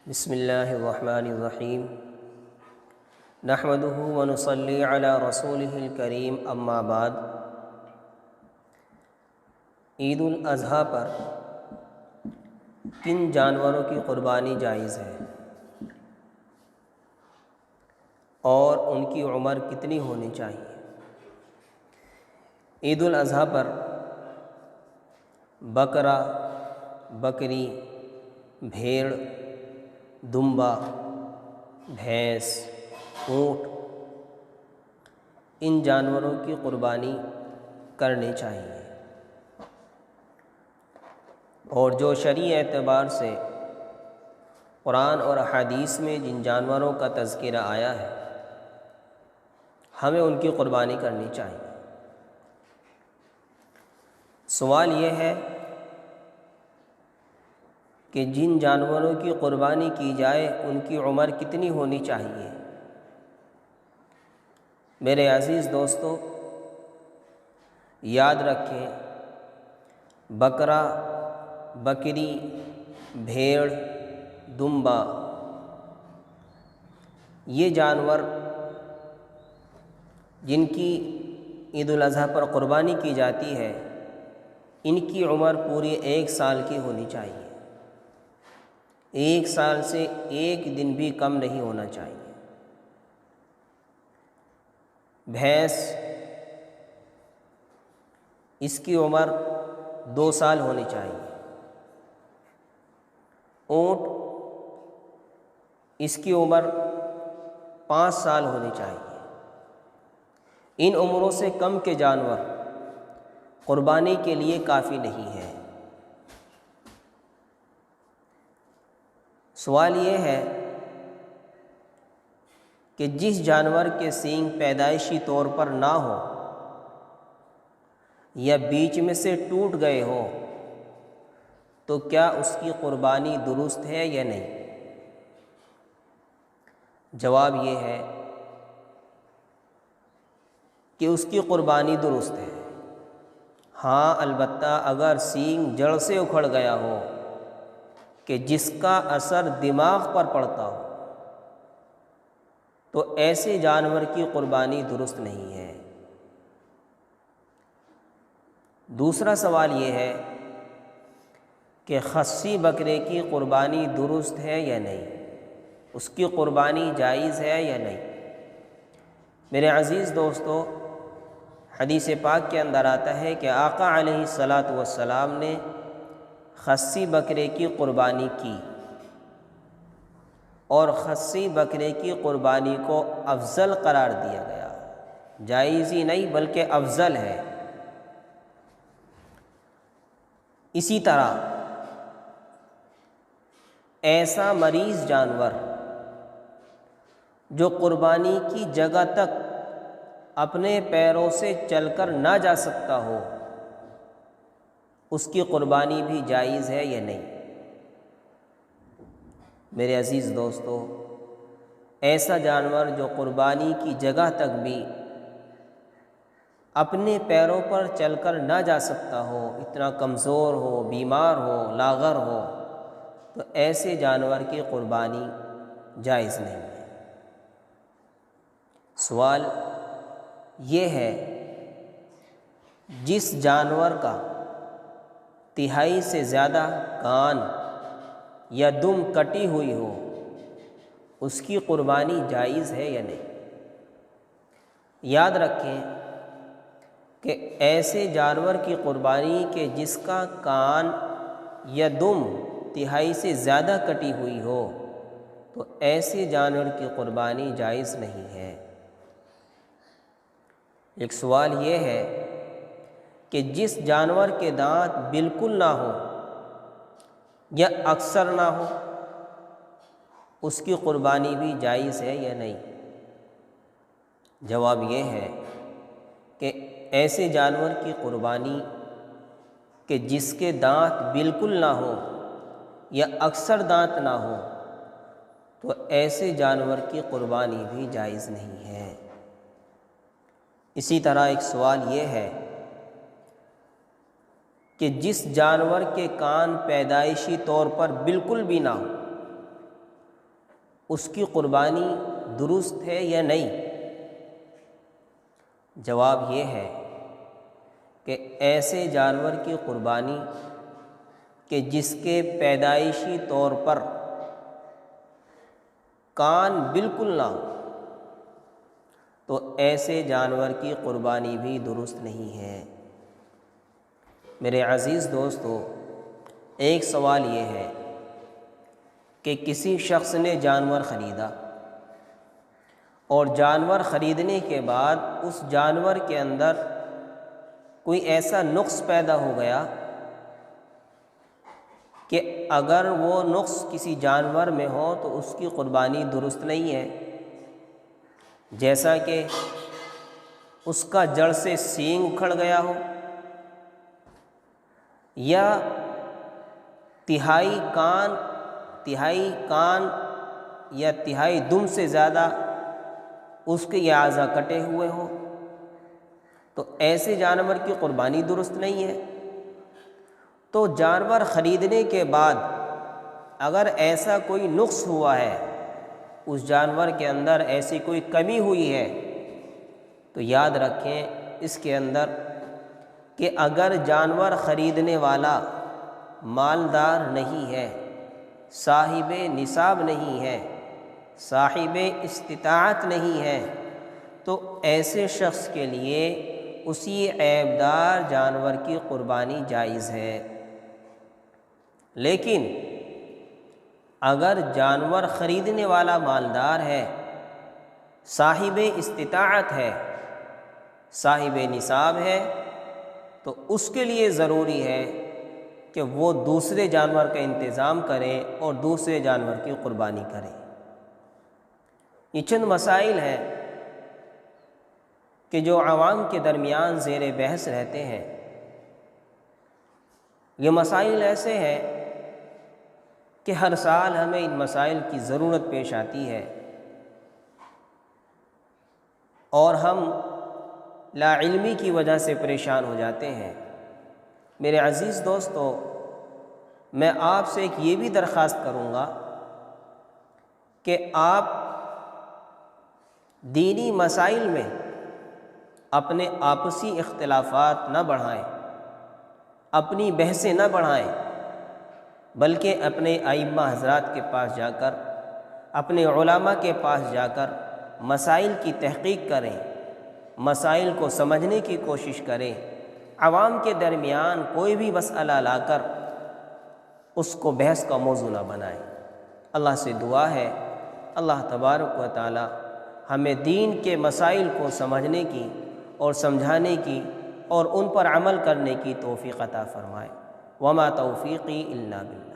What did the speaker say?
بسم اللہ الرحمن الرحیم نحمدہ ونصلی علی رسولہ الکریم اما بعد۔ عید الاضحیٰ پر کن جانوروں کی قربانی جائز ہے اور ان کی عمر کتنی ہونی چاہیے؟ عید الاضحیٰ پر بکرا، بکری، بھیڑ، دمبا، بھینس، اونٹ، ان جانوروں کی قربانی کرنی چاہیے، اور جو شرعی اعتبار سے قرآن اور احادیث میں جن جانوروں کا تذکرہ آیا ہے ہمیں ان کی قربانی کرنی چاہیے۔ سوال یہ ہے کہ جن جانوروں کی قربانی کی جائے ان کی عمر کتنی ہونی چاہیے؟ میرے عزیز دوستو، یاد رکھیں، بکرا، بکری، بھیڑ، دمبا، یہ جانور جن کی عید الاضحیٰ پر قربانی کی جاتی ہے ان کی عمر پوری 1 سال کی ہونی چاہیے، 1 سال سے 1 دن بھی کم نہیں ہونا چاہیے۔ بھینس، اس کی عمر 2 سال ہونی چاہیے۔ اونٹ، اس کی عمر 5 سال ہونی چاہیے۔ ان عمروں سے کم کے جانور قربانی کے لیے کافی نہیں ہے۔ سوال یہ ہے کہ جس جانور کے سینگ پیدائشی طور پر نہ ہو یا بیچ میں سے ٹوٹ گئے ہو تو کیا اس کی قربانی درست ہے یا نہیں؟ جواب یہ ہے کہ اس کی قربانی درست ہے، ہاں البتہ اگر سینگ جڑ سے اکھڑ گیا ہو کہ جس کا اثر دماغ پر پڑتا ہو تو ایسے جانور کی قربانی درست نہیں ہے۔ دوسرا سوال یہ ہے کہ خصی بکرے کی قربانی درست ہے یا نہیں، اس کی قربانی جائز ہے یا نہیں؟ میرے عزیز دوستو، حدیث پاک کے اندر آتا ہے کہ آقا علیہ الصلاۃ والسلام نے خصی بکرے کی قربانی کی، اور خصی بکرے کی قربانی کو افضل قرار دیا گیا، جائز ہی نہیں بلکہ افضل ہے۔ اسی طرح ایسا مریض جانور جو قربانی کی جگہ تک اپنے پیروں سے چل کر نہ جا سکتا ہو، اس کی قربانی بھی جائز ہے یا نہیں؟ میرے عزیز دوستو، ایسا جانور جو قربانی کی جگہ تک بھی اپنے پیروں پر چل کر نہ جا سکتا ہو، اتنا کمزور ہو، بیمار ہو، لاغر ہو، تو ایسے جانور کی قربانی جائز نہیں ہے۔ سوال یہ ہے، جس جانور کا 1/3 سے زیادہ کان یا دم کٹی ہوئی ہو اس کی قربانی جائز ہے یا نہیں؟ یاد رکھیں کہ ایسے جانور کی قربانی کہ جس کا کان یا دم 1/3 سے زیادہ کٹی ہوئی ہو تو ایسے جانور کی قربانی جائز نہیں ہے۔ ایک سوال یہ ہے کہ جس جانور کے دانت بالکل نہ ہو یا اکثر نہ ہو اس کی قربانی بھی جائز ہے یا نہیں؟ جواب یہ ہے کہ ایسے جانور کی قربانی کہ جس کے دانت بالکل نہ ہو یا اکثر دانت نہ ہو تو ایسے جانور کی قربانی بھی جائز نہیں ہے۔ اسی طرح ایک سوال یہ ہے کہ جس جانور کے کان پیدائشی طور پر بالکل بھی نہ ہو اس کی قربانی درست ہے یا نہیں؟ جواب یہ ہے کہ ایسے جانور کی قربانی کہ جس کے پیدائشی طور پر کان بالکل نہ ہو، تو ایسے جانور کی قربانی بھی درست نہیں ہے۔ میرے عزیز دوستو، ایک سوال یہ ہے کہ کسی شخص نے جانور خریدا اور جانور خریدنے کے بعد اس جانور کے اندر کوئی ایسا نقص پیدا ہو گیا کہ اگر وہ نقص کسی جانور میں ہو تو اس کی قربانی درست نہیں ہے، جیسا کہ اس کا جڑ سے سینگ اکھڑ گیا ہو، یا تہائی کان یا تہائی دم سے زیادہ اس کے یہ اعضاء کٹے ہوئے ہوں، تو ایسے جانور کی قربانی درست نہیں ہے۔ تو جانور خریدنے کے بعد اگر ایسا کوئی نقص ہوا ہے، اس جانور کے اندر ایسی کوئی کمی ہوئی ہے، تو یاد رکھیں اس کے اندر کہ اگر جانور خریدنے والا مالدار نہیں ہے، صاحب نصاب نہیں ہے، صاحب استطاعت نہیں ہے، تو ایسے شخص کے لیے اسی عیبدار جانور کی قربانی جائز ہے۔ لیکن اگر جانور خریدنے والا مالدار ہے، صاحب استطاعت ہے، صاحب نصاب ہے، تو اس کے لیے ضروری ہے کہ وہ دوسرے جانور کا انتظام کرے اور دوسرے جانور کی قربانی کرے۔ یہ چند مسائل ہیں کہ جو عوام کے درمیان زیر بحث رہتے ہیں۔ یہ مسائل ایسے ہیں کہ ہر سال ہمیں ان مسائل کی ضرورت پیش آتی ہے، اور ہم لا علمی کی وجہ سے پریشان ہو جاتے ہیں۔ میرے عزیز دوستو، میں آپ سے ایک یہ بھی درخواست کروں گا کہ آپ دینی مسائل میں اپنے آپسی اختلافات نہ بڑھائیں، اپنی بحثیں نہ بڑھائیں، بلکہ اپنے ائمہ حضرات کے پاس جا کر، اپنے علماء کے پاس جا کر مسائل کی تحقیق کریں، مسائل کو سمجھنے کی کوشش کریں۔ عوام کے درمیان کوئی بھی مسئلہ لا کر اس کو بحث کا موضوع نہ بنائیں۔ اللہ سے دعا ہے اللہ تبارک و تعالی ہمیں دین کے مسائل کو سمجھنے کی اور سمجھانے کی اور ان پر عمل کرنے کی توفیق عطا فرمائے۔ وما توفیقی الا باللہ۔